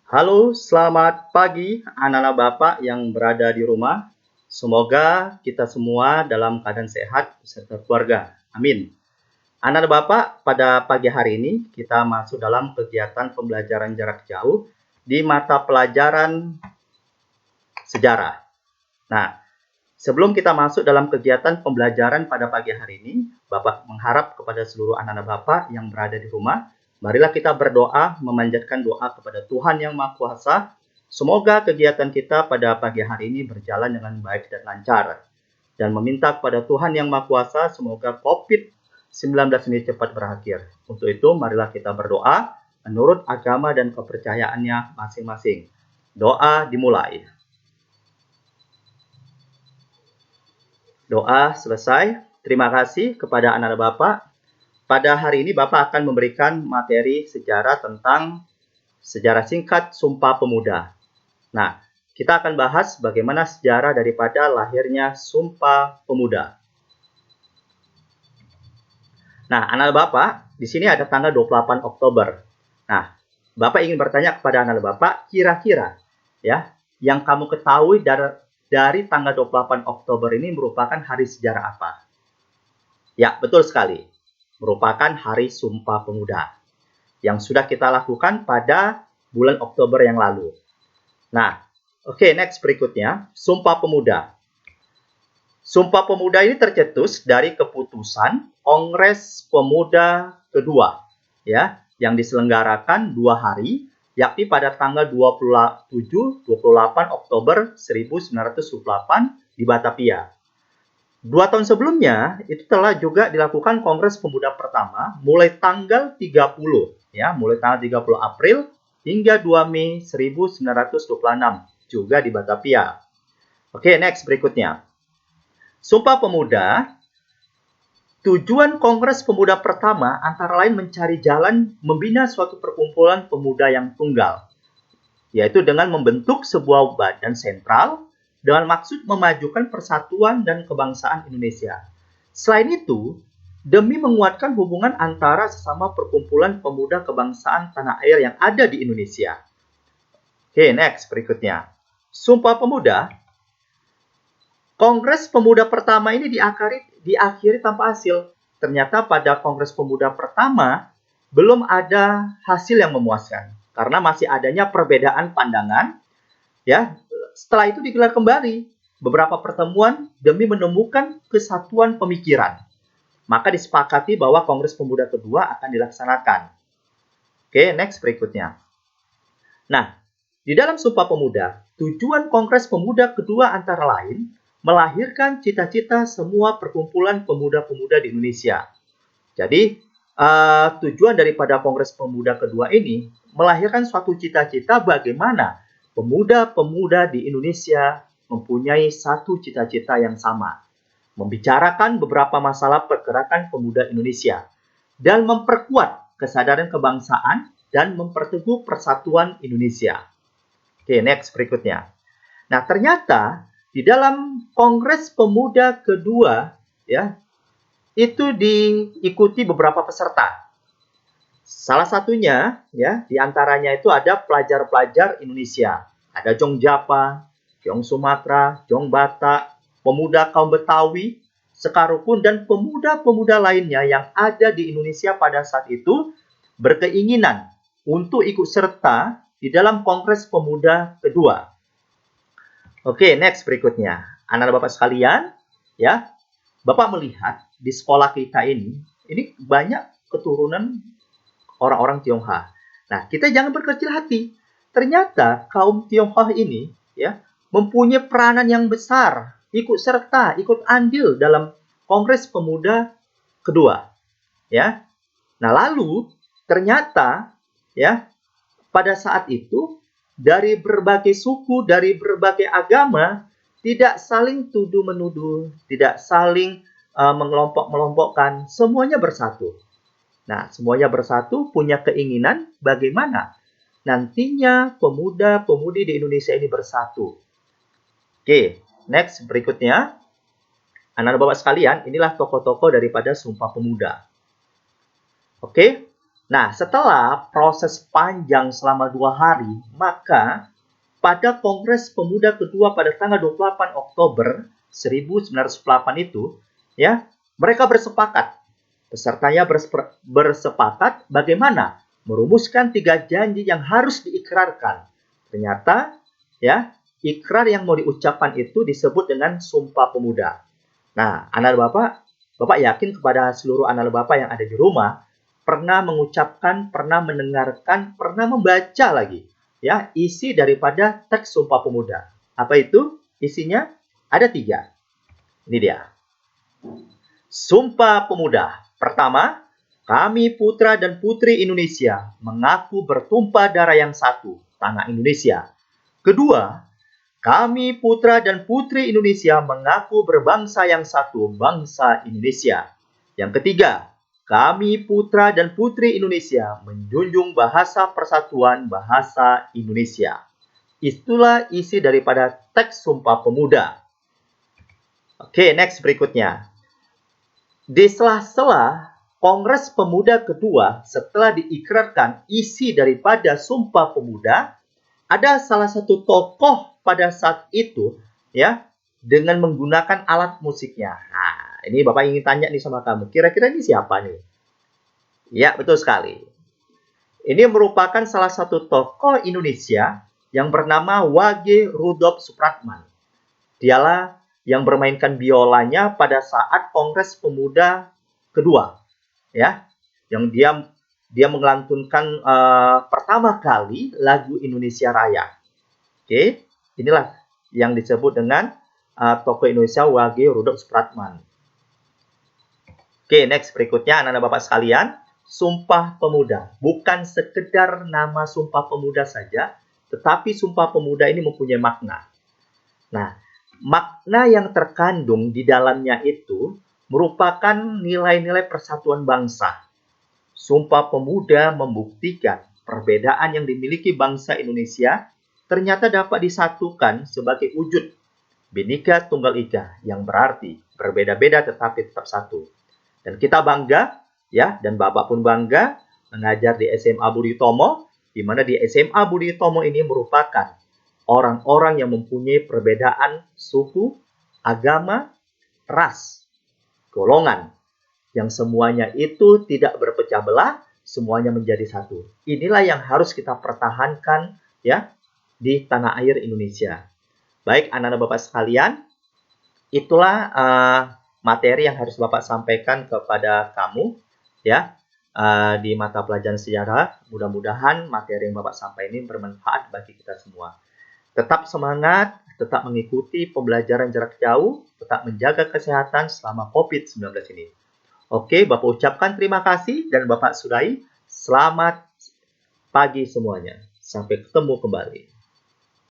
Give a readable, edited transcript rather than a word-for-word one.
Halo, selamat pagi anak-anak Bapak yang berada di rumah. Semoga kita semua dalam keadaan sehat beserta keluarga. Amin. Anak-anak Bapak, pada pagi hari ini kita masuk dalam kegiatan pembelajaran jarak jauh di mata pelajaran sejarah. Nah, sebelum kita masuk dalam kegiatan pembelajaran pada pagi hari ini, Bapak mengharap kepada seluruh anak-anak Bapak yang berada di rumah, marilah kita berdoa, memanjatkan doa kepada Tuhan Yang Maha Kuasa. Semoga kegiatan kita pada pagi hari ini berjalan dengan baik dan lancar. Dan meminta kepada Tuhan Yang Maha Kuasa, semoga COVID-19 ini cepat berakhir. Untuk itu, marilah kita berdoa menurut agama dan kepercayaannya masing-masing. Doa dimulai. Doa selesai. Terima kasih kepada anak-anak Bapak. Pada hari ini Bapak akan memberikan materi sejarah tentang sejarah singkat Sumpah Pemuda. Nah, kita akan bahas bagaimana sejarah daripada lahirnya Sumpah Pemuda. Nah, anak-anak Bapak, di sini ada tanggal 28 Oktober. Nah, Bapak ingin bertanya kepada anak-anak Bapak, kira-kira ya, yang kamu ketahui dari tanggal 28 Oktober ini merupakan hari sejarah apa? Ya, betul sekali. Merupakan Hari Sumpah Pemuda yang sudah kita lakukan pada bulan Oktober yang lalu. Nah, oke, next berikutnya, Sumpah Pemuda. Sumpah Pemuda ini tercetus dari keputusan Kongres Pemuda kedua, ya, yang diselenggarakan 2 hari, yakni pada tanggal 27-28 Oktober 1928 di Batavia. 2 tahun sebelumnya, itu telah juga dilakukan Kongres Pemuda pertama mulai tanggal 30, ya, mulai tanggal 30 April hingga 2 Mei 1926, juga di Batavia. Oke, next berikutnya. Sumpah Pemuda, tujuan Kongres Pemuda pertama antara lain mencari jalan membina suatu perkumpulan pemuda yang tunggal, yaitu dengan membentuk sebuah badan sentral dengan maksud memajukan persatuan dan kebangsaan Indonesia. Selain itu, demi menguatkan hubungan antara sesama perkumpulan pemuda kebangsaan tanah air yang ada di Indonesia. Oke, next berikutnya. Sumpah Pemuda. Kongres Pemuda pertama ini diakhiri tanpa hasil. Ternyata pada Kongres Pemuda pertama belum ada hasil yang memuaskan karena masih adanya perbedaan pandangan. Ya, setelah itu digelar kembali beberapa pertemuan demi menemukan kesatuan pemikiran. Maka disepakati bahwa Kongres Pemuda kedua akan dilaksanakan. Oke, next berikutnya. Nah, di dalam Sumpah Pemuda, tujuan Kongres Pemuda kedua antara lain melahirkan cita-cita semua perkumpulan pemuda-pemuda di Indonesia. Jadi, tujuan daripada Kongres Pemuda kedua ini melahirkan suatu cita-cita bagaimana pemuda-pemuda di Indonesia mempunyai satu cita-cita yang sama. Membicarakan beberapa masalah pergerakan pemuda Indonesia dan memperkuat kesadaran kebangsaan dan memperteguh persatuan Indonesia. Oke, next berikutnya. Nah, ternyata di dalam Kongres Pemuda kedua, ya, itu diikuti beberapa peserta. Salah satunya, ya, diantaranya itu ada pelajar-pelajar Indonesia. Ada Jong Japa, Jong Sumatera, Jong Batak, pemuda kaum Betawi, Sekarukun, dan pemuda-pemuda lainnya yang ada di Indonesia pada saat itu berkeinginan untuk ikut serta di dalam Kongres Pemuda kedua. Oke, next berikutnya. Anak-anak Bapak sekalian, ya, Bapak melihat di sekolah kita ini banyak keturunan orang-orang Tionghoa. Nah, kita jangan berkecil hati. Ternyata kaum Tionghoa ini, ya, mempunyai peranan yang besar, ikut serta, ikut andil dalam Kongres Pemuda kedua, ya. Nah, lalu ternyata, ya, pada saat itu dari berbagai suku, dari berbagai agama tidak saling tuduh-menuduh, tidak saling mengelompok-melompokkan, semuanya bersatu. Nah, semuanya bersatu punya keinginan bagaimana nantinya pemuda-pemudi di Indonesia ini bersatu. Oke, next berikutnya. Anak-anak Bapak sekalian, inilah tokoh-tokoh daripada Sumpah Pemuda. Oke, Nah, setelah proses panjang selama 2 hari, maka pada Kongres Pemuda kedua pada tanggal 28 Oktober 1908 itu, ya, mereka bersepakat. Pesertanya bersepakat bagaimana merumuskan 3 janji yang harus diikrarkan. Ternyata, ya, ikrar yang mau diucapkan itu disebut dengan Sumpah Pemuda. Nah, Bapak yakin kepada seluruh anak Bapak yang ada di rumah pernah mengucapkan, pernah mendengarkan, pernah membaca lagi ya isi daripada teks Sumpah Pemuda. Apa itu? Isinya ada 3. Ini dia. Sumpah Pemuda. Pertama, kami putra dan putri Indonesia mengaku bertumpah darah yang satu, tanah Indonesia. Kedua, kami putra dan putri Indonesia mengaku berbangsa yang satu, bangsa Indonesia. Yang ketiga, kami putra dan putri Indonesia menjunjung bahasa persatuan bahasa Indonesia. Itulah isi daripada teks Sumpah Pemuda. Oke, next berikutnya. Di sela-sela Kongres Pemuda kedua setelah diikrarkan isi daripada Sumpah Pemuda, ada salah satu tokoh pada saat itu ya dengan menggunakan alat musiknya. Nah, ini Bapak ingin tanya nih sama kamu, kira-kira ini siapa nih? Ya, betul sekali. Ini merupakan salah satu tokoh Indonesia yang bernama Wage Rudolf Supratman. Dialah yang bermainkan biolanya pada saat Kongres Pemuda kedua, ya, yang dia melantunkan pertama kali lagu Indonesia Raya. Oke, inilah yang disebut dengan tokoh Indonesia Wage Rudolf Supratman. Oke, next berikutnya anak-anak Bapak sekalian, Sumpah Pemuda. Bukan sekedar nama Sumpah Pemuda saja, tetapi Sumpah Pemuda ini mempunyai makna. Nah, makna yang terkandung di dalamnya itu merupakan nilai-nilai persatuan bangsa. Sumpah Pemuda membuktikan perbedaan yang dimiliki bangsa Indonesia ternyata dapat disatukan sebagai wujud Bhinneka Tunggal Ika yang berarti berbeda-beda tetapi tetap satu. Dan kita bangga, ya, dan Bapak pun bangga mengajar di SMA Budi Utomo, di mana di SMA Budi Utomo ini merupakan orang-orang yang mempunyai perbedaan suku, agama, ras, golongan, yang semuanya itu tidak berpecah belah, semuanya menjadi satu. Inilah yang harus kita pertahankan ya di tanah air Indonesia. Baik anak-anak Bapak sekalian, itulah materi yang harus Bapak sampaikan kepada kamu ya di mata pelajaran sejarah. Mudah-mudahan materi yang Bapak sampaikan ini bermanfaat bagi kita semua. Tetap semangat, tetap mengikuti pembelajaran jarak jauh, tetap menjaga kesehatan selama COVID-19 ini. Oke, Bapak ucapkan terima kasih dan Bapak sudahi. Selamat pagi semuanya. Sampai ketemu kembali.